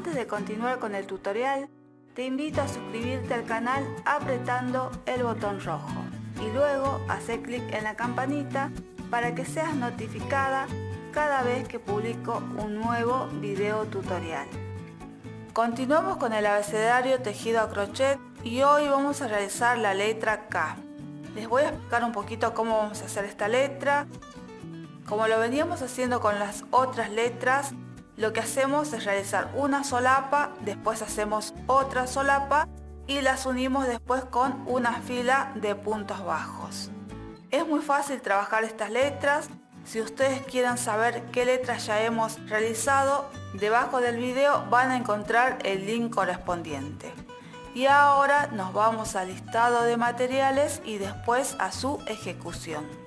Antes de continuar con el tutorial, te invito a suscribirte al canal apretando el botón rojo y luego hacer clic en la campanita para que seas notificada cada vez que publico un nuevo video tutorial. Continuamos con el abecedario tejido a crochet y hoy vamos a realizar la letra K. Les voy a explicar un poquito cómo vamos a hacer esta letra. Como lo veníamos haciendo con las otras letras, lo que hacemos es realizar una solapa, después hacemos otra solapa y las unimos después con una fila de puntos bajos. Es muy fácil trabajar estas letras. Si ustedes quieren saber qué letras ya hemos realizado, debajo del video van a encontrar el link correspondiente. Y ahora nos vamos al listado de materiales y después a su ejecución.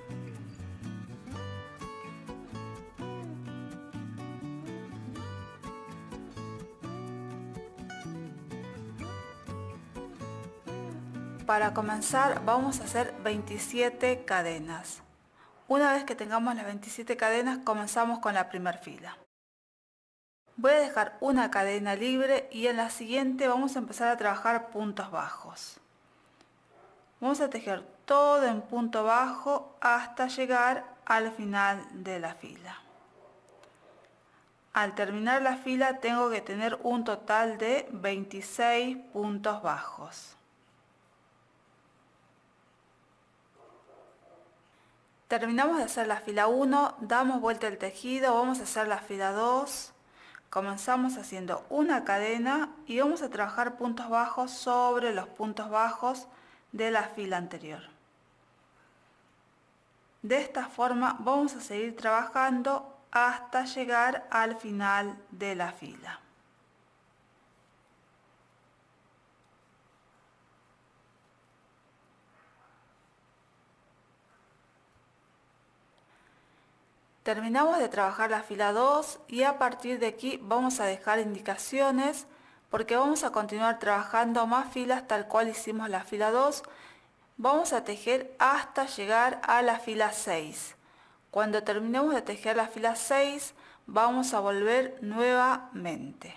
Para comenzar vamos a hacer 27 cadenas. Una vez que tengamos las 27 cadenas comenzamos con la primera fila. Voy a dejar una cadena libre y en la siguiente vamos a empezar a trabajar puntos bajos. Vamos a tejer todo en punto bajo hasta llegar al final de la fila. Al terminar la fila tengo que tener un total de 26 puntos bajos. Terminamos de hacer la fila 1, damos vuelta al tejido, vamos a hacer la fila 2, comenzamos haciendo una cadena y vamos a trabajar puntos bajos sobre los puntos bajos de la fila anterior. De esta forma vamos a seguir trabajando hasta llegar al final de la fila. Terminamos de trabajar la fila 2 y a partir de aquí vamos a dejar indicaciones porque vamos a continuar trabajando más filas tal cual hicimos la fila 2. Vamos a tejer hasta llegar a la fila 6. Cuando terminemos de tejer la fila 6 vamos a volver nuevamente.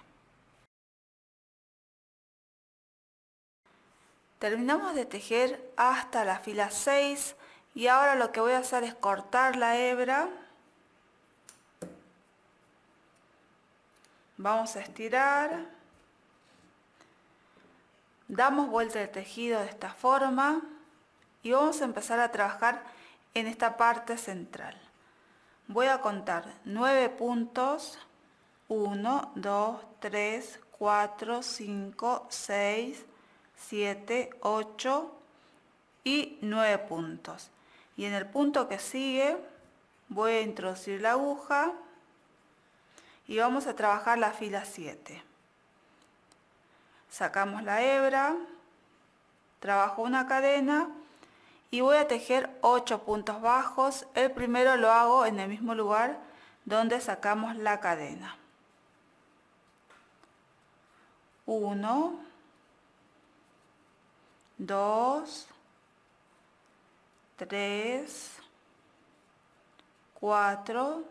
Terminamos de tejer hasta la fila 6 y ahora lo que voy a hacer es cortar la hebra. Vamos a estirar, damos vuelta el tejido de esta forma y vamos a empezar a trabajar en esta parte central. Voy a contar 9 puntos, 1, 2, 3, 4, 5, 6, 7, 8 y 9 puntos. Y en el punto que sigue voy a introducir la aguja y vamos a trabajar la fila 7. Sacamos la hebra, trabajo una cadena y voy a tejer 8 puntos bajos. El primero lo hago en el mismo lugar donde sacamos la cadena. 1, 2, 3, 4,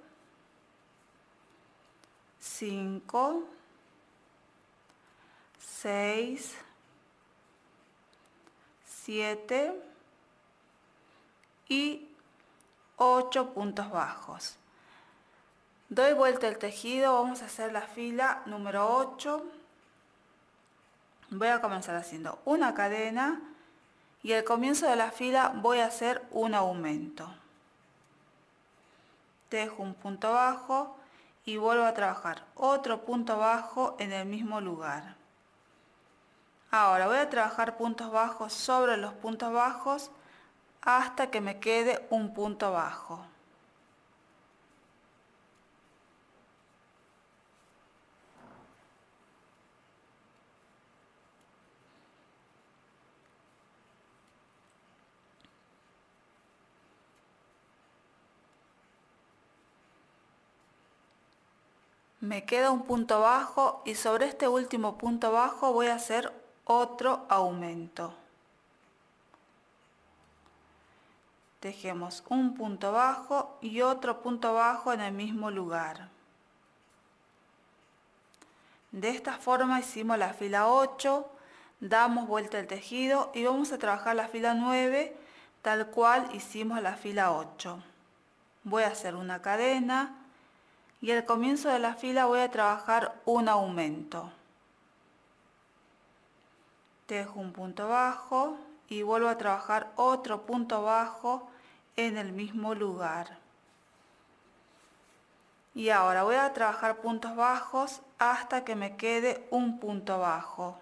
5, 6, 7 y 8 puntos bajos. Doy vuelta el tejido, vamos a hacer la fila número 8. Voy a comenzar haciendo una cadena y al comienzo de la fila voy a hacer un aumento. Tejo un punto bajo y vuelvo a trabajar otro punto bajo en el mismo lugar. Ahora voy a trabajar puntos bajos sobre los puntos bajos hasta que me quede un punto bajo. Me queda un punto bajo y sobre este último punto bajo voy a hacer otro aumento. Tejemos un punto bajo y otro punto bajo en el mismo lugar. De esta forma hicimos la fila 8, damos vuelta al tejido y vamos a trabajar la fila 9 tal cual hicimos la fila 8. Voy a hacer una cadena y al comienzo de la fila voy a trabajar un aumento. Tejo un punto bajo y vuelvo a trabajar otro punto bajo en el mismo lugar. Y ahora voy a trabajar puntos bajos hasta que me quede un punto bajo.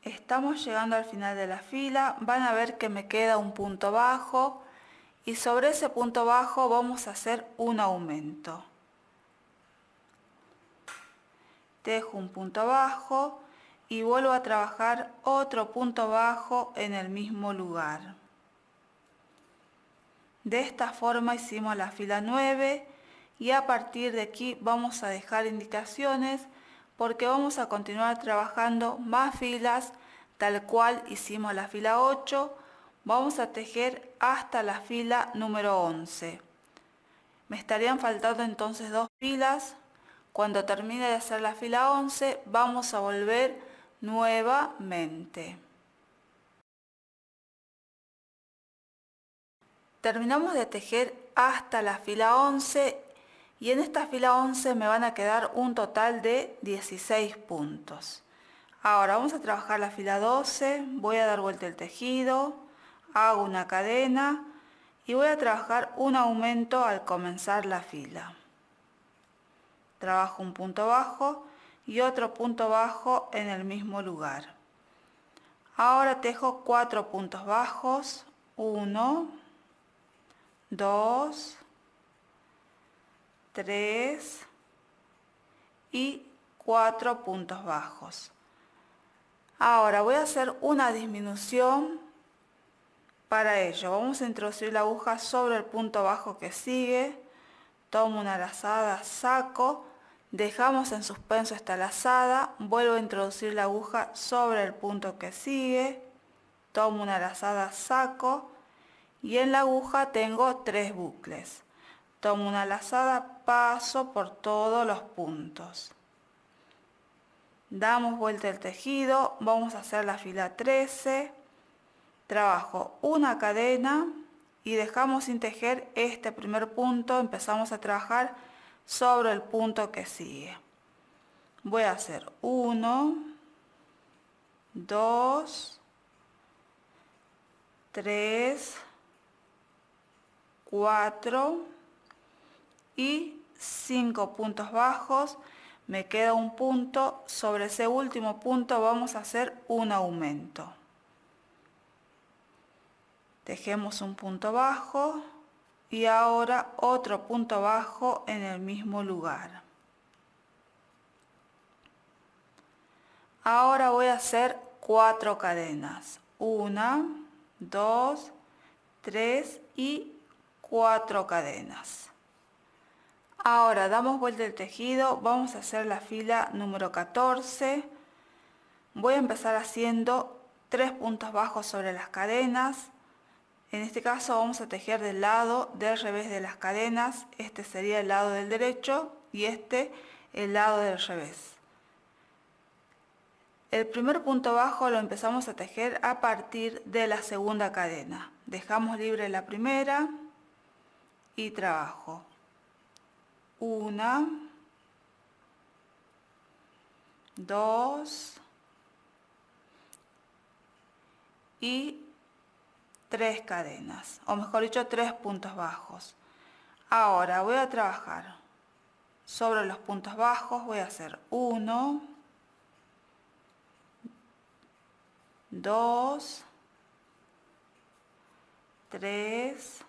Estamos llegando al final de la fila, van a ver que me queda un punto bajo y sobre ese punto bajo vamos a hacer un aumento. Tejo un punto bajo y vuelvo a trabajar otro punto bajo en el mismo lugar. De esta forma hicimos la fila 9 y a partir de aquí vamos a dejar indicaciones porque vamos a continuar trabajando más filas tal cual hicimos la fila 8, vamos a tejer hasta la fila número 11. Me estarían faltando entonces 2 filas. Cuando termine de hacer la fila 11 vamos a volver nuevamente. Terminamos de tejer hasta la fila 11 y en esta fila 11 me van a quedar un total de 16 puntos. Ahora vamos a trabajar la fila 12, voy a dar vuelta el tejido, hago una cadena y voy a trabajar un aumento al comenzar la fila. Trabajo un punto bajo y otro punto bajo en el mismo lugar. Ahora tejo 4 puntos bajos, 1, 2, 3 y 4 puntos bajos. Ahora voy a hacer una disminución. Para ello vamos a introducir la aguja sobre el punto bajo que sigue, tomo una lazada, saco, dejamos en suspenso esta lazada, vuelvo a introducir la aguja sobre el punto que sigue, tomo una lazada, saco y en la aguja tengo 3 bucles. Tomo una lazada, paso por todos los puntos. Damos vuelta el tejido, vamos a hacer la fila 13, trabajo una cadena y dejamos sin tejer este primer punto, empezamos a trabajar sobre el punto que sigue. Voy a hacer 1, 2, 3, 4 y 5 puntos bajos. Me queda un punto, sobre ese último punto vamos a hacer un aumento. Tejemos un punto bajo y ahora otro punto bajo en el mismo lugar. Ahora voy a hacer 4 cadenas. 1, 2, 3 y 4 cadenas. Ahora damos vuelta el tejido, vamos a hacer la fila número 14. Voy a empezar haciendo 3 puntos bajos sobre las cadenas. En este caso vamos a tejer del lado del revés de las cadenas. Este sería el lado del derecho y este el lado del revés. El primer punto bajo lo empezamos a tejer a partir de la segunda cadena. Dejamos libre la primera y trabajo. 1, 2 y 3 cadenas, o mejor dicho 3 puntos bajos. Ahora voy a trabajar sobre los puntos bajos, voy a hacer 1, 2, 3,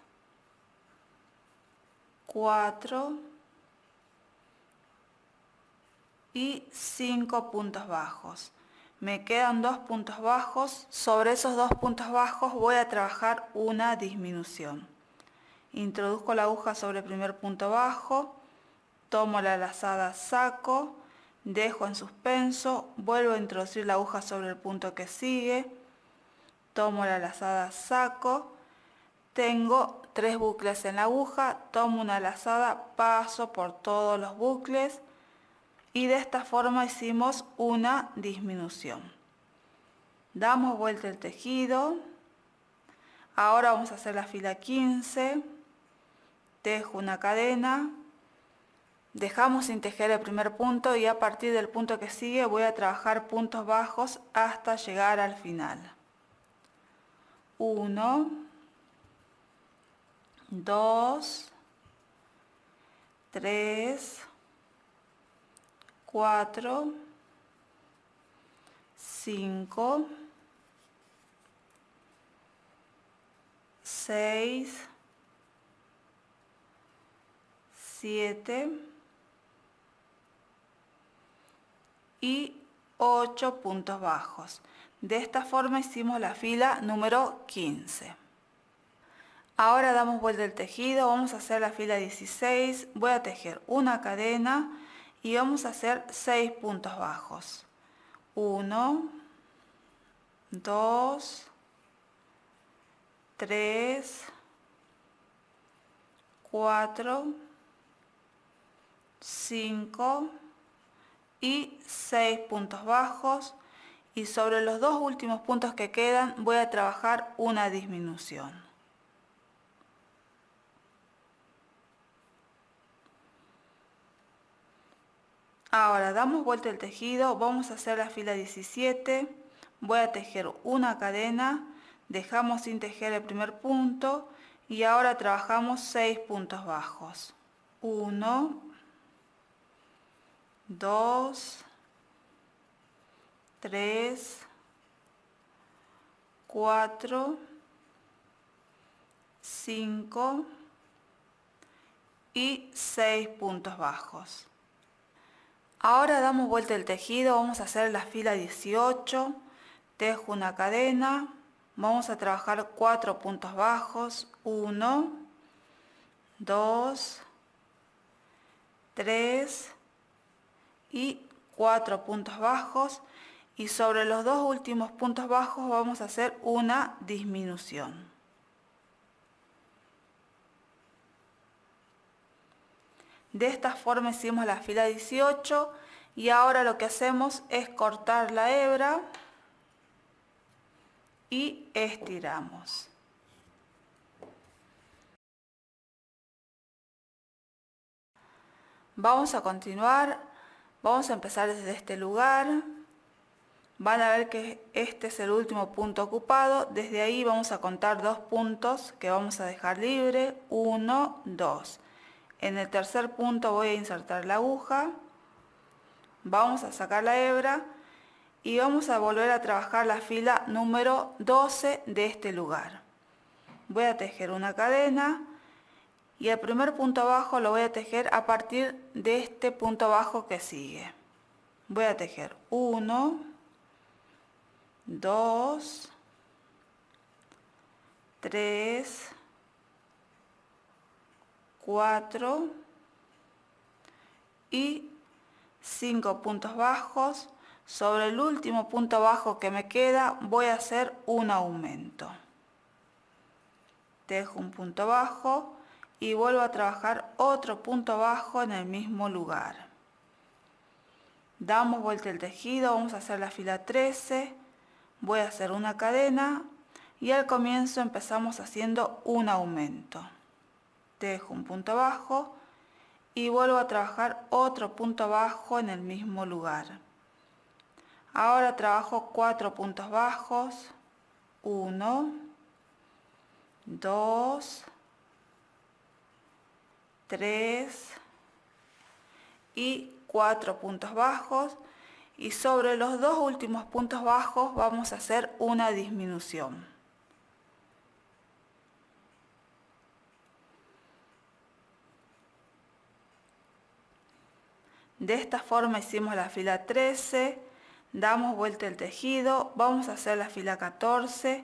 4 y 5 puntos bajos. Me quedan 2 puntos bajos, sobre esos 2 puntos bajos voy a trabajar una disminución. Introduzco la aguja sobre el primer punto bajo, tomo la lazada, saco, dejo en suspenso, vuelvo a introducir la aguja sobre el punto que sigue, tomo la lazada, saco, tengo 3 bucles en la aguja, tomo una lazada, paso por todos los bucles y de esta forma hicimos una disminución. Damos vuelta el tejido. Ahora vamos a hacer la fila 15, tejo una cadena, dejamos sin tejer el primer punto y a partir del punto que sigue voy a trabajar puntos bajos hasta llegar al final. 1, 2, 3, 4, 5, 6, 7 y 8 puntos bajos. De esta forma hicimos la fila número 15. Ahora damos vuelta el tejido, vamos a hacer la fila 16, voy a tejer una cadena y vamos a hacer 6 puntos bajos. 1, 2, 3, 4, 5 y 6 puntos bajos, y sobre los 2 últimos puntos que quedan voy a trabajar una disminución. Ahora damos vuelta el tejido, vamos a hacer la fila 17, voy a tejer una cadena, dejamos sin tejer el primer punto y ahora trabajamos 6 puntos bajos. 1, 2, 3, 4, 5 y 6 puntos bajos. Ahora damos vuelta el tejido, vamos a hacer la fila 18, tejo una cadena, vamos a trabajar 4 puntos bajos, 1, 2, 3 y 4 puntos bajos, y sobre los 2 últimos puntos bajos vamos a hacer una disminución. De esta forma hicimos la fila 18 y ahora lo que hacemos es cortar la hebra y estiramos. Vamos a continuar, vamos a empezar desde este lugar. Van a ver que este es el último punto ocupado. Desde ahí vamos a contar 2 puntos que vamos a dejar libre. 1, 2. En el tercer punto voy a insertar la aguja, vamos a sacar la hebra y vamos a volver a trabajar la fila número 12 de este lugar. Voy a tejer una cadena y el primer punto bajo lo voy a tejer a partir de este punto bajo que sigue. Voy a tejer 1, 2, 3, 4 y 5 puntos bajos. Sobre el último punto bajo que me queda voy a hacer un aumento. Tejo un punto bajo y vuelvo a trabajar otro punto bajo en el mismo lugar. Damos vuelta el tejido, vamos a hacer la fila 13, voy a hacer una cadena y al comienzo empezamos haciendo un aumento. Tejo un punto bajo y vuelvo a trabajar otro punto bajo en el mismo lugar. Ahora trabajo 4 puntos bajos, 1, 2, 3 y 4 puntos bajos, y sobre los 2 últimos puntos bajos vamos a hacer una disminución. De esta forma hicimos la fila 13, damos vuelta el tejido, vamos a hacer la fila 14,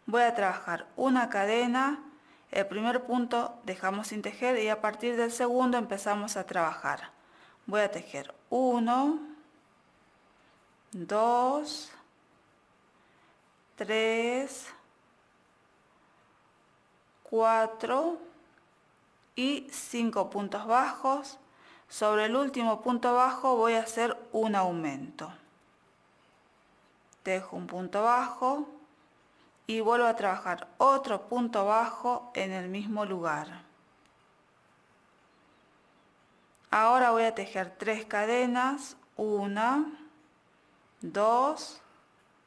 voy a trabajar una cadena El primer punto dejamos sin tejer y a partir del segundo empezamos a trabajar. Voy a tejer 1, 2, 3, 4 y 5 puntos bajos. Sobre el último punto bajo voy a hacer un aumento. Tejo un punto bajo y vuelvo a trabajar otro punto bajo en el mismo lugar. Ahora voy a tejer 3 cadenas, 1, 2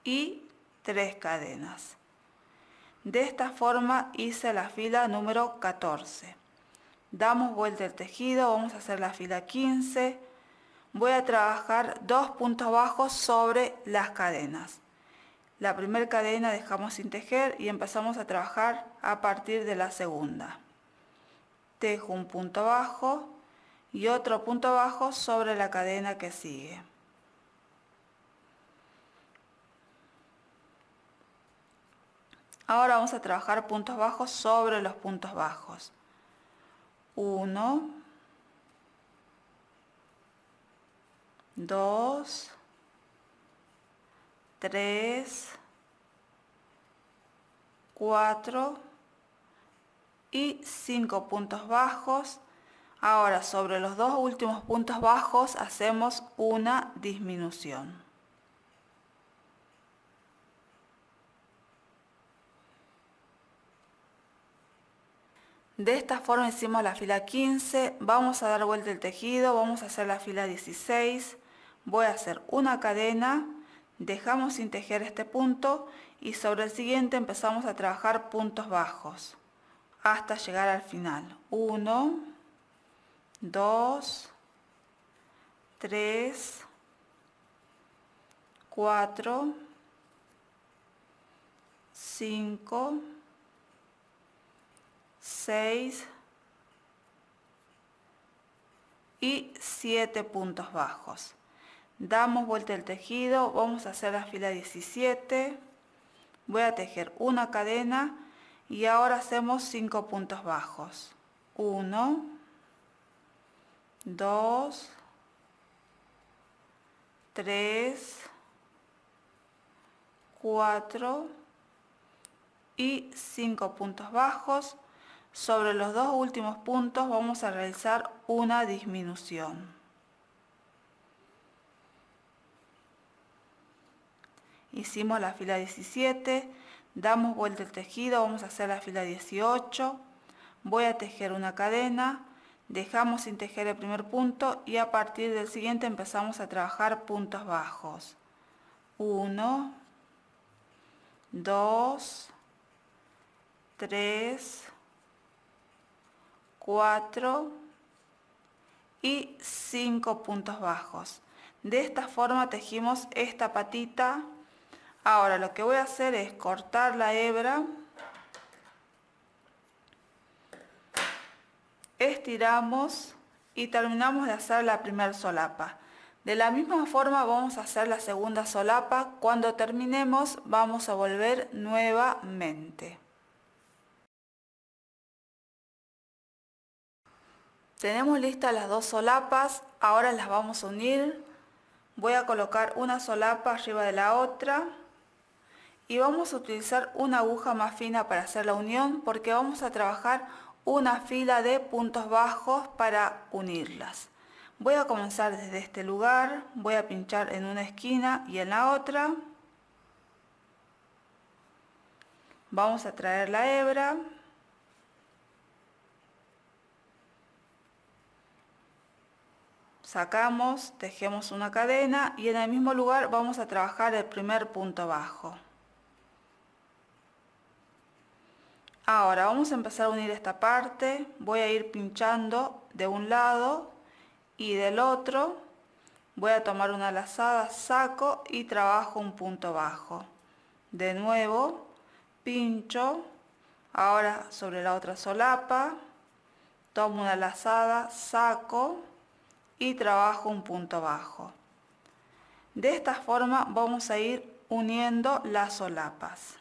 y 3 cadenas. De esta forma hice la fila número 14. Damos vuelta el tejido, vamos a hacer la fila 15. Voy a trabajar 2 puntos bajos sobre las cadenas. La primera cadena dejamos sin tejer y empezamos a trabajar a partir de la segunda. Tejo un punto bajo y otro punto bajo sobre la cadena que sigue. Ahora vamos a trabajar puntos bajos sobre los puntos bajos. 1, 2, 3, 4 y 5 puntos bajos. Ahora sobre los 2 últimos puntos bajos hacemos una disminución. De esta forma hicimos la fila 15, vamos a dar vuelta el tejido, vamos a hacer la fila 16, voy a hacer una cadena, dejamos sin tejer este punto y sobre el siguiente empezamos a trabajar puntos bajos hasta llegar al final. 1, 2, 3, 4, 5, 6 y 7 puntos bajos. Damos vuelta el tejido, vamos a hacer la fila 17, voy a tejer una cadena y ahora hacemos 5 puntos bajos. 1, 2, 3, 4 y 5 puntos bajos. Sobre los 2 últimos puntos vamos a realizar una disminución. Hicimos la fila 17, damos vuelta el tejido, vamos a hacer la fila 18, voy a tejer una cadena, dejamos sin tejer el primer punto y a partir del siguiente empezamos a trabajar puntos bajos. 1, 2, 3, 4 y 5 puntos bajos. De esta forma tejimos esta patita. Ahora lo que voy a hacer es cortar la hebra, estiramos y terminamos de hacer la primera solapa. De la misma forma vamos a hacer la segunda solapa. Cuando terminemos vamos a volver nuevamente. Tenemos listas las 2 solapas, ahora las vamos a unir. Voy a colocar una solapa arriba de la otra y vamos a utilizar una aguja más fina para hacer la unión porque vamos a trabajar una fila de puntos bajos para unirlas. Voy a comenzar desde este lugar, voy a pinchar en una esquina y en la otra. Vamos a traer la hebra. Sacamos, tejemos una cadena y en el mismo lugar vamos a trabajar el primer punto bajo. Ahora vamos a empezar a unir esta parte, voy a ir pinchando de un lado y del otro, voy a tomar una lazada, saco y trabajo un punto bajo. De nuevo, pincho, ahora sobre la otra solapa, tomo una lazada, saco y trabajo un punto bajo. De esta forma vamos a ir uniendo las solapas.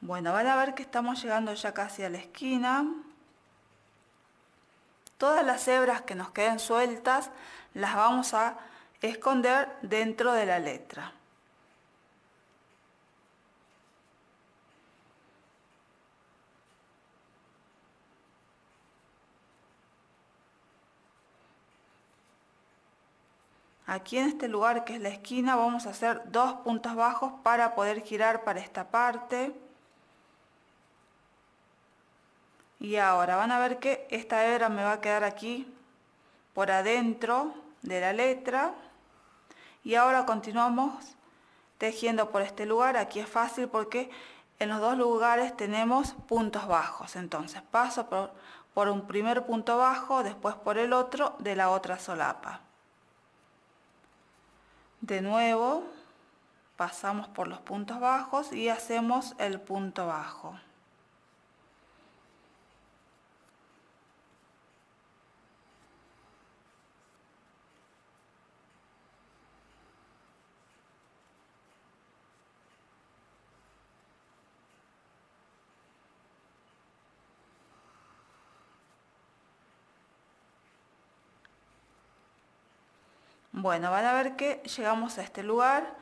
Bueno, van a ver que estamos llegando ya casi a la esquina. Todas las hebras que nos queden sueltas las vamos a esconder dentro de la letra. Aquí en este lugar que es la esquina vamos a hacer 2 puntos bajos para poder girar para esta parte. Y ahora van a ver que esta hebra me va a quedar aquí por adentro de la letra. Y ahora continuamos tejiendo por este lugar. Aquí es fácil porque en los dos lugares tenemos puntos bajos. Entonces paso por un primer punto bajo, después por el otro de la otra solapa. De nuevo pasamos por los puntos bajos y hacemos el punto bajo. Bueno, van a ver que llegamos a este lugar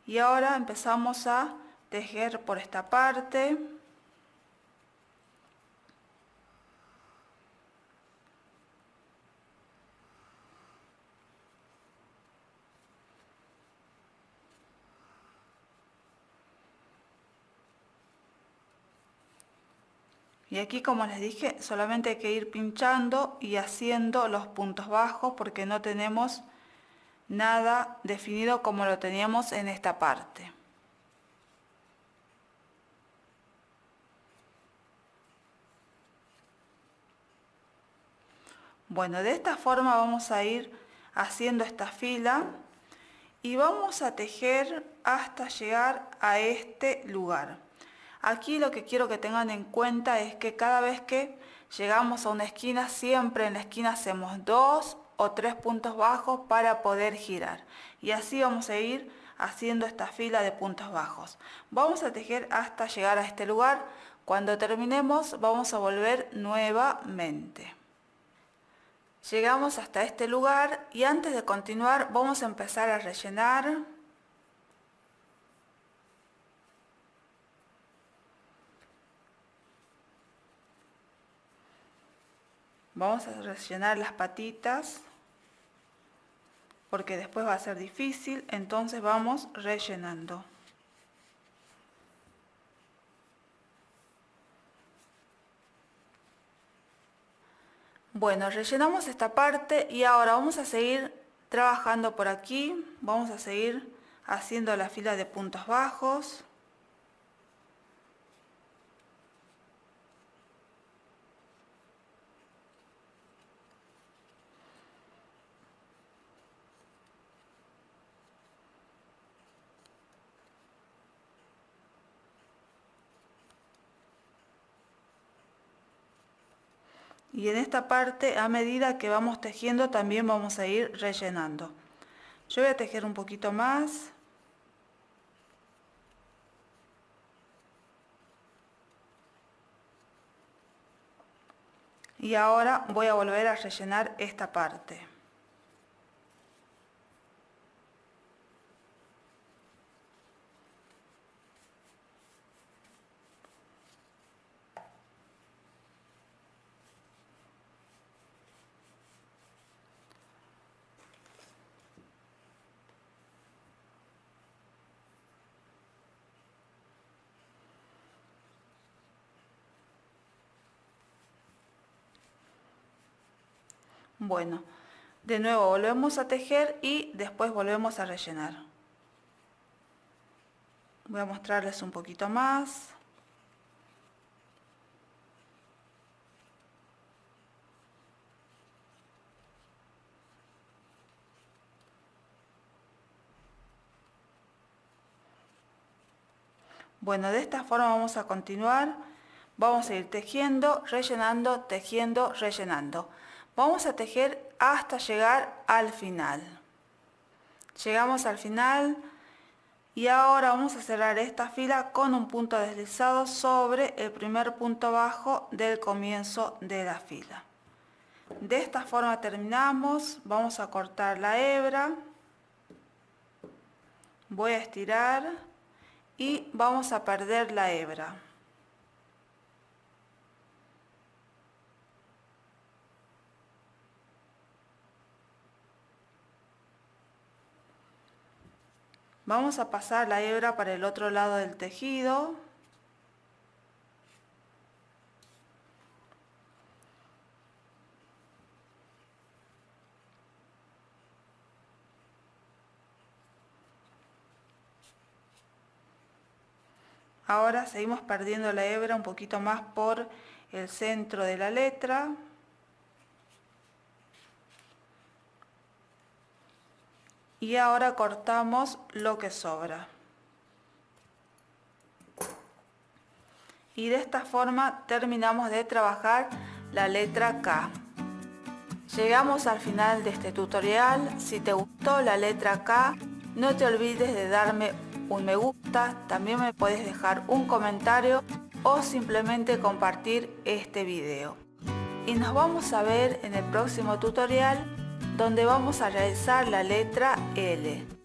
y ahora empezamos a tejer por esta parte. Y aquí, como les dije, solamente hay que ir pinchando y haciendo los puntos bajos porque no tenemos nada definido como lo teníamos en esta parte. Bueno, de esta forma vamos a ir haciendo esta fila y vamos a tejer hasta llegar a este lugar. Aquí lo que quiero que tengan en cuenta es que cada vez que llegamos a una esquina, siempre en la esquina hacemos 2 o 3 puntos bajos para poder girar. Y así vamos a ir haciendo esta fila de puntos bajos. Vamos a tejer hasta llegar a este lugar. Cuando terminemos vamos a volver nuevamente. Llegamos hasta este lugar y antes de continuar vamos a empezar a rellenar. Vamos a rellenar las patitas porque después va a ser difícil, entonces vamos rellenando. Bueno, rellenamos esta parte y ahora vamos a seguir trabajando por aquí, vamos a seguir haciendo la fila de puntos bajos. Y en esta parte, a medida que vamos tejiendo, también vamos a ir rellenando. Yo voy a tejer un poquito más. Y ahora voy a volver a rellenar esta parte. Bueno, de nuevo volvemos a tejer y después volvemos a rellenar. Voy a mostrarles un poquito más. Bueno, de esta forma vamos a continuar. Vamos a ir tejiendo, rellenando, tejiendo, rellenando. Vamos a tejer hasta llegar al final. Llegamos al final Y ahora vamos a cerrar esta fila con un punto deslizado sobre el primer punto bajo del comienzo de la fila. De esta forma terminamos. Vamos a cortar la hebra, voy a estirar y vamos a perder la hebra. Vamos a pasar la hebra para el otro lado del tejido. Ahora seguimos perdiendo la hebra un poquito más por el centro de la letra. Y ahora cortamos lo que sobra. Y de esta forma terminamos de trabajar la letra K. Llegamos al final de este tutorial. Si te gustó la letra K, no te olvides de darme un me gusta, también me puedes dejar un comentario o simplemente compartir este video. Y nos vamos a ver en el próximo tutorial donde vamos a realizar la letra L.